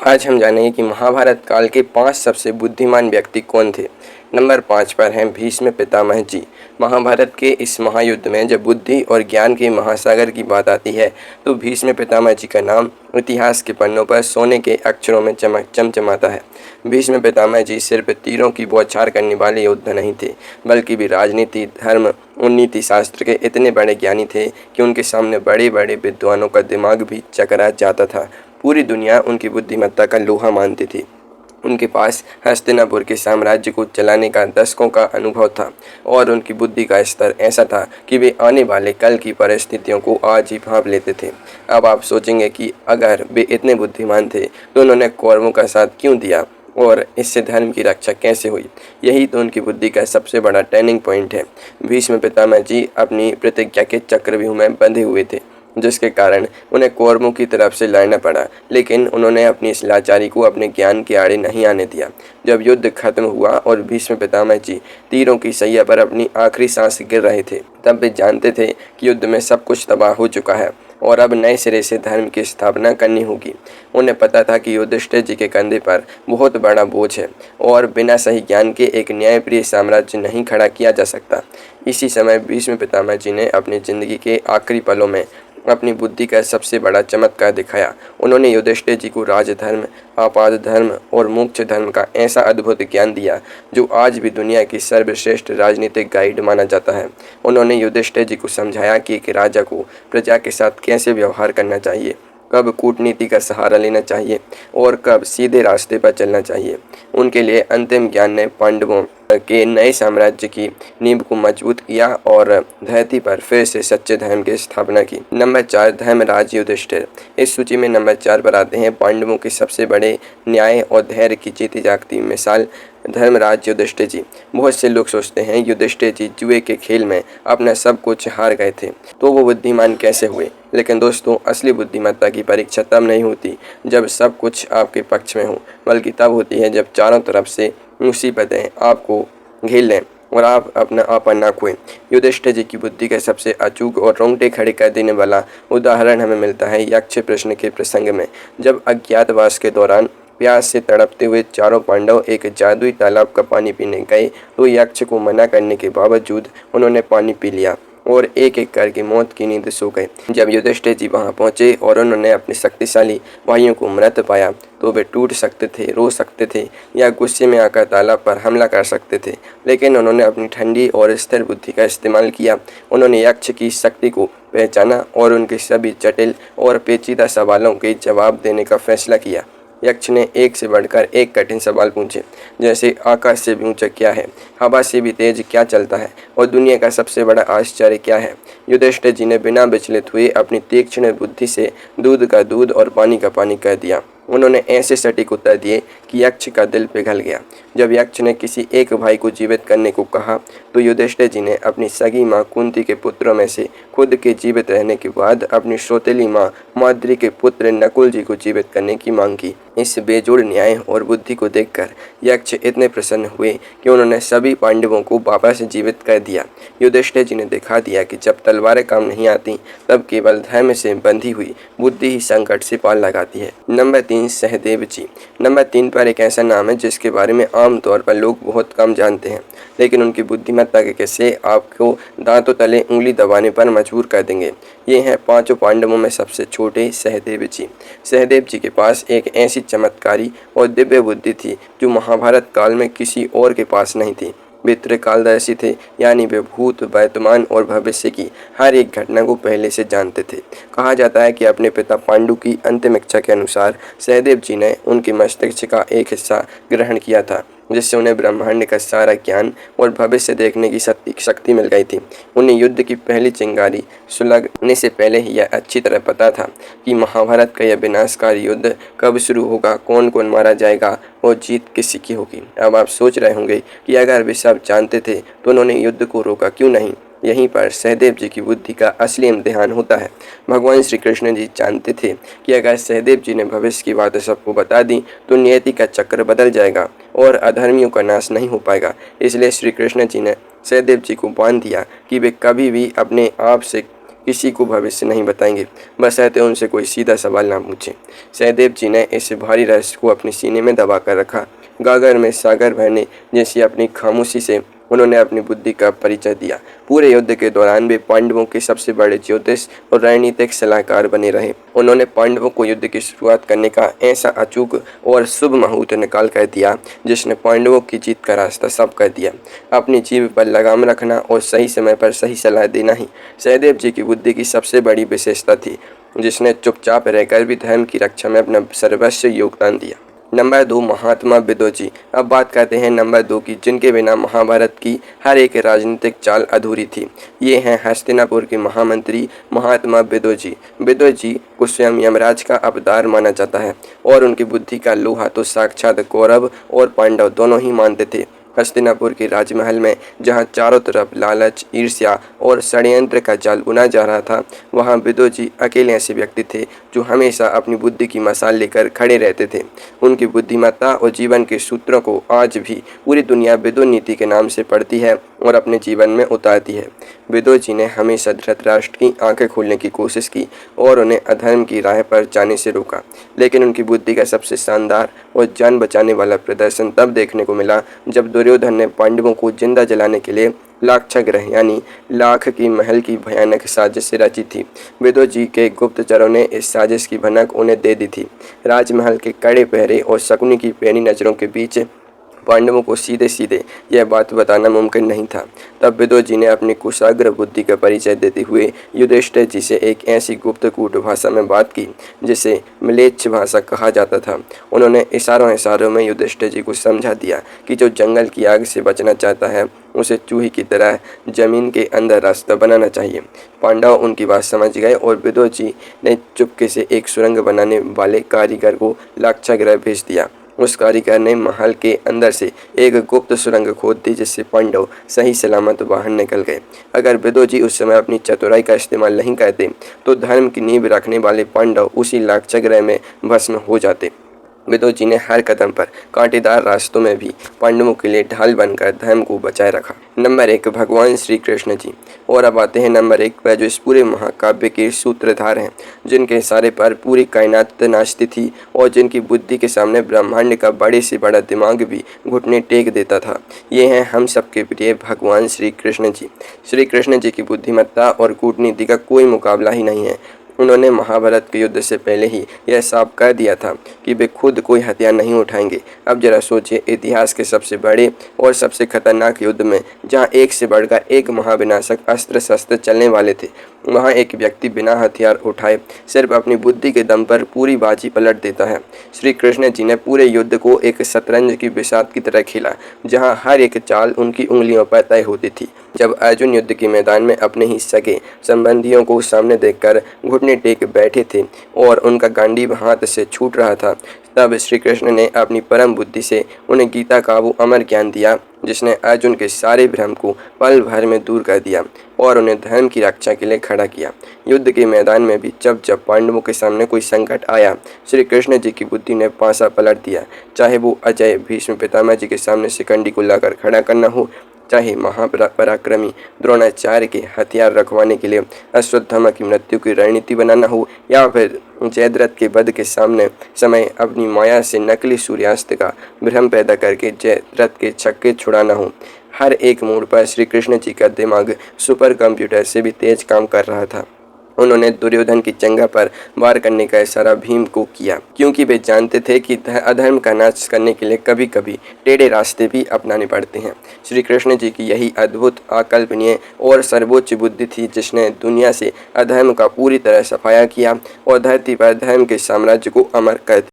आज हम जानेंगे कि महाभारत काल के 5 सबसे बुद्धिमान व्यक्ति कौन थे। नंबर 5 पर हैं भीष्म पितामह जी। महाभारत के इस महायुद्ध में जब बुद्धि और ज्ञान के महासागर की बात आती है तो भीष्म पितामह जी का नाम इतिहास के पन्नों पर सोने के अक्षरों में चमचमाता है। भीष्म पितामह जी सिर्फ तीरों की बौछार करने वाले योद्धा नहीं थे, बल्कि भी राजनीति, धर्म और नीति शास्त्र के इतने बड़े ज्ञानी थे कि उनके सामने बड़े बड़े विद्वानों का दिमाग भी चकरा जाता था। पूरी दुनिया उनकी बुद्धिमत्ता का लोहा मानती थी। उनके पास हस्तिनापुर के साम्राज्य को चलाने का दशकों का अनुभव था और उनकी बुद्धि का स्तर ऐसा था कि वे आने वाले कल की परिस्थितियों को आज ही भांप लेते थे। अब आप सोचेंगे कि अगर वे इतने बुद्धिमान थे तो उन्होंने कौरवों का साथ क्यों दिया और इससे धर्म की रक्षा कैसे हुई। यही तो उनकी बुद्धि का सबसे बड़ा टर्निंग पॉइंट है। भीष्म पितामह जी अपनी प्रतिज्ञा के चक्रव्यूह में बंधे हुए थे, जिसके कारण उन्हें कौरवों की तरफ से लड़ना पड़ा, लेकिन उन्होंने अपनी इस लाचारी को अपने ज्ञान के आड़े नहीं आने दिया। जब युद्ध खत्म हुआ और भीष्म पितामह जी तीरों की सैया पर अपनी आखिरी सांस गिर रहे थे, तब वे जानते थे कि युद्ध में सब कुछ तबाह हो चुका है और अब नए सिरे से धर्म की स्थापना करनी होगी। उन्हें पता था कि युधिष्ठिर जी के कंधे पर बहुत बड़ा बोझ है और बिना सही ज्ञान के एक न्यायप्रिय साम्राज्य नहीं खड़ा किया जा सकता। इसी समय भीष्म पितामह जी ने अपनी जिंदगी के आखिरी पलों में अपनी बुद्धि का सबसे बड़ा चमत्कार दिखाया। उन्होंने युधिष्ठिर जी को राजधर्म, आपात धर्म और मोक्ष धर्म का ऐसा अद्भुत ज्ञान दिया जो आज भी दुनिया की सर्वश्रेष्ठ राजनीतिक गाइड माना जाता है। उन्होंने युधिष्ठिर जी को समझाया कि एक राजा को प्रजा के साथ कैसे व्यवहार करना चाहिए, कब कूटनीति का सहारा लेना चाहिए और कब सीधे रास्ते पर चलना चाहिए। उनके लिए अंतिम ज्ञान ने पांडवों के नए साम्राज्य की नींव को मजबूत किया और धरती पर फिर से सच्चे धर्म की स्थापना की। नंबर 4, धर्मराज युधिष्ठिर। इस सूची में नंबर 4 पर आते हैं पांडवों के सबसे बड़े न्याय और धैर्य की जीती जागती मिसाल, धर्मराज युधिष्ठिर जी। बहुत से लोग सोचते हैं युधिष्ठिर जी जुए के खेल में अपना सब कुछ हार गए थे, तो वो बुद्धिमान कैसे हुए। लेकिन दोस्तों, असली बुद्धिमत्ता की परीक्षा तब नहीं होती जब सब कुछ आपके पक्ष में हो, बल्कि तब होती है जब चारों तरफ से मुसीबतें आपको घेर लें और आप अपना आपा ना खोएं। युधिष्ठिर जी की बुद्धि का सबसे अचूक और रोंगटे खड़े कर देने वाला उदाहरण हमें मिलता है यक्ष प्रश्न के प्रसंग में। जब अज्ञातवास के दौरान प्यास से तड़पते हुए चारों पांडव एक जादुई तालाब का पानी पीने गए तो यक्ष को मना करने के बावजूद उन्होंने पानी पी लिया और एक एक करके मौत की नींद सो गए। जब युधिष्ठिर जी वहां पहुंचे और उन्होंने अपने शक्तिशाली भाइयों को मृत पाया तो वे टूट सकते थे, रो सकते थे या गुस्से में आकर तालाब पर हमला कर सकते थे, लेकिन उन्होंने अपनी ठंडी और स्थिर बुद्धि का इस्तेमाल किया। उन्होंने यक्ष की शक्ति को पहचाना और उनके सभी जटिल और पेचीदा सवालों के जवाब देने का फैसला किया। यक्ष ने एक से बढ़कर एक कठिन सवाल पूछे, जैसे आकाश से भी ऊंचा क्या है, हवा से भी तेज क्या चलता है और दुनिया का सबसे बड़ा आश्चर्य क्या है। युधिष्ठिर जी ने बिना विचलित हुए अपनी तीक्ष्ण बुद्धि से दूध का दूध और पानी का पानी कह दिया। उन्होंने ऐसे सटीक उत्तर दिए कि यक्ष का दिल पिघल गया। जब यक्ष ने किसी एक भाई को जीवित करने को कहा तो युधिष्ठिर जी ने अपनी सगी माँ कुंती के पुत्रों में से खुद के जीवित रहने के बाद अपनी सौतेली माँ माद्री के पुत्र नकुल जी को जीवित करने की मांग की। इस बेजोड़ न्याय और बुद्धि को देखकर यक्ष इतने प्रसन्न हुए कि उन्होंने सभी पांडवों को वापस जीवित कर दिया। युधिष्ठिर जी ने दिखा दिया कि जब तलवारें काम नहीं आती तब केवल धर्म से बंधी हुई बुद्धि ही संकट से पार लगाती है। नंबर 3, सहदेव जी। नंबर 3 पर एक ऐसा नाम है जिसके बारे में आमतौर पर लोग बहुत कम जानते हैं, लेकिन उनकी बुद्धिमत्ता के किस्से आपको दांतों तले उंगली दबाने पर मजबूर कर देंगे। ये हैं 5 पांडवों में सबसे छोटे, सहदेव जी। सहदेव जी के पास एक ऐसी चमत्कारी और दिव्य बुद्धि थी जो महाभारत काल में किसी और के पास नहीं थी। वे त्रिकालदर्शी थे, यानी वे भूत, वर्तमान और भविष्य की हर एक घटना को पहले से जानते थे। कहा जाता है कि अपने पिता पांडु की अंतिम इच्छा के अनुसार सहदेव जी ने उनके मस्तिष्क का एक हिस्सा ग्रहण किया था, जिससे उन्हें ब्रह्मांड का सारा ज्ञान और भविष्य देखने की शक्ति मिल गई थी। उन्हें युद्ध की पहली चिंगारी सुलगने से पहले ही यह अच्छी तरह पता था कि महाभारत का यह विनाशकारी युद्ध कब शुरू होगा, कौन कौन मारा जाएगा और जीत किसी की होगी। अब आप सोच रहे होंगे कि अगर वे सब जानते थे तो उन्होंने युद्ध को रोका क्यों नहीं। यहीं पर सहदेव जी की बुद्धि का असली इम्तिहान होता है। भगवान श्री कृष्ण जी जानते थे कि अगर सहदेव जी ने भविष्य की बातें सबको बता दी तो नियति का चक्र बदल जाएगा और अधर्मियों का नाश नहीं हो पाएगा। इसलिए श्री कृष्ण जी ने सहदेव जी को बांध दिया कि वे कभी भी अपने आप से किसी को भविष्य नहीं बताएंगे, बशर्ते उनसे कोई सीधा सवाल ना पूछे। सहदेव जी ने इस भारी रहस्य को अपने सीने में दबा कर रखा। गागर में सागर भरने जैसी अपनी खामोशी से उन्होंने अपनी बुद्धि का परिचय दिया। पूरे युद्ध के दौरान वे पांडवों के सबसे बड़े ज्योतिष और रणनीतिक सलाहकार बने रहे। उन्होंने पांडवों को युद्ध की शुरुआत करने का ऐसा अचूक और शुभ मुहूर्त निकाल कर दिया जिसने पांडवों की जीत का रास्ता साफ कर दिया। अपनी जीभ पर लगाम रखना और सही समय पर सही सलाह देना ही सहदेव जी की बुद्धि की सबसे बड़ी विशेषता थी, जिसने चुपचाप रहकर भी धर्म की रक्षा में अपना सर्वस्व योगदान दिया। नंबर 2, महात्मा विदोजी। अब बात करते हैं नंबर 2 की, जिनके बिना महाभारत की हर एक राजनीतिक चाल अधूरी थी। ये हैं हस्तिनापुर के महामंत्री महात्मा विदोजी। विदोजी को स्वयं यमराज का अवतार माना जाता है और उनकी बुद्धि का लोहा तो साक्षात कौरव और पांडव दोनों ही मानते थे। हस्तिनापुर के राजमहल में जहां चारों तरफ लालच, ईर्ष्या और षड्यंत्र का जाल बुना जा रहा था, वहां विदोजी अकेले ऐसे व्यक्ति थे जो हमेशा अपनी बुद्धि की मशाल लेकर खड़े रहते थे। उनकी बुद्धिमत्ता और जीवन के सूत्रों को आज भी पूरी दुनिया विदो नीति के नाम से पढ़ती है और अपने जीवन में उतारती है। विदोजी ने हमेशा धृतराष्ट्र की आंखें खोलने की कोशिश की और उन्हें अधर्म की राह पर जाने से रोका, लेकिन उनकी बुद्धि का सबसे शानदार और जान बचाने वाला प्रदर्शन तब देखने को मिला जब दुर्योधन ने पांडवों को जिंदा जलाने के लिए लाक्षागृह यानी लाख की महल की भयानक साजिश रची थी। विदोजी के गुप्तचरों ने इस साजिश की भनक उन्हें दे दी थी। राजमहल के कड़े पहरे और शकुनी की पैनी नजरों के बीच पांडवों को सीधे सीधे यह बात बताना मुमकिन नहीं था। तब विदोजी ने अपनी कुशाग्र बुद्धि का परिचय देते हुए युधिष्ठिर जी से एक ऐसी गुप्तकूट भाषा में बात की जिसे म्लेच्छ भाषा कहा जाता था। उन्होंने इशारों में युधिष्ठिर जी को समझा दिया कि जो जंगल की आग से बचना चाहता है उसे चूहे की तरह जमीन के अंदर रास्ता बनाना चाहिए। पांडव उनकी बात समझ गए और विदोजी ने चुपके से एक सुरंग बनाने वाले कारीगर को लाक्षागृह भेज दिया। उस कारीगर ने महल के अंदर से एक गुप्त सुरंग खोद दी जिससे पांडव सही सलामत बाहर निकल गए। अगर विदोजी उस समय अपनी चतुराई का इस्तेमाल नहीं करते तो धर्म की नींव रखने वाले पांडव उसी लाक्षागृह में भस्म हो जाते। विदोजी ने हर कदम पर कांटेदार रास्तों में भी पांडवों के लिए ढाल बनकर धर्म को बचाए रखा। नंबर 1, भगवान श्री कृष्ण जी। और अब आते हैं नंबर 1 पर, जो इस पूरे महाकाव्य के सूत्रधार हैं, जिनके इशारे पर पूरी कायनात नाचती थी और जिनकी बुद्धि के सामने ब्रह्मांड का बड़े से बड़ा दिमाग भी घुटने टेक देता था। ये हैं हम सबके प्रिय भगवान श्री कृष्ण जी। श्री कृष्ण जी की बुद्धिमत्ता और कूटनीति का कोई मुकाबला ही नहीं है। उन्होंने महाभारत के युद्ध से पहले ही यह साफ कर दिया था कि वे खुद कोई हथियार नहीं उठाएंगे। अब जरा सोचिए, इतिहास के सबसे बड़े और सबसे खतरनाक युद्ध में जहां एक से बढ़कर एक महाविनाशक अस्त्र शस्त्र चलने वाले थे, वहां एक व्यक्ति बिना हथियार उठाए सिर्फ अपनी बुद्धि के दम पर पूरी बाजी पलट देता है। श्री कृष्ण जी ने पूरे युद्ध को एक शतरंज की बिसात की तरह खेला, जहां हर एक चाल उनकी उंगलियों पर तय होती थी। जब अर्जुन युद्ध के मैदान में अपने ही सगे संबंधियों को सामने देखकर घुटने टेक बैठे थे और उनका गांडीव हाथ से छूट रहा था, तब श्री कृष्ण ने अपनी परम बुद्धि से उन्हें गीता का वो अमर ज्ञान दिया जिसने अर्जुन के सारे भ्रम को पल भर में दूर कर दिया और उन्हें धर्म की रक्षा के लिए खड़ा किया। युद्ध के मैदान में भी जब जब पांडवों के सामने कोई संकट आया, श्री कृष्ण जी की बुद्धि ने पासा पलट दिया। चाहे वो अजय भीष्म पितामह जी के सामने शिखंडी को लाकर खड़ा करना हो, चाहे महापराक्रमी द्रोणाचार्य के हथियार रखवाने के लिए अश्वत्थामा की मृत्यु की रणनीति बनाना हो, या फिर जयद्रथ के वध के समय अपनी माया से नकली सूर्यास्त का भ्रम पैदा करके जयद्रथ के छक्के छुड़ाना हो, हर एक मोड़ पर श्री कृष्ण जी का दिमाग सुपर कंप्यूटर से भी तेज काम कर रहा था। उन्होंने दुर्योधन की जंघा पर वार करने का इशारा भीम को किया, क्योंकि वे जानते थे कि अधर्म का नाश करने के लिए कभी कभी टेढ़े रास्ते भी अपनाने पड़ते हैं। श्री कृष्ण जी की यही अद्भुत, अकल्पनीय और सर्वोच्च बुद्धि थी जिसने दुनिया से अधर्म का पूरी तरह सफाया किया और धरती पर धर्म के साम्राज्य को अमर कर दिया।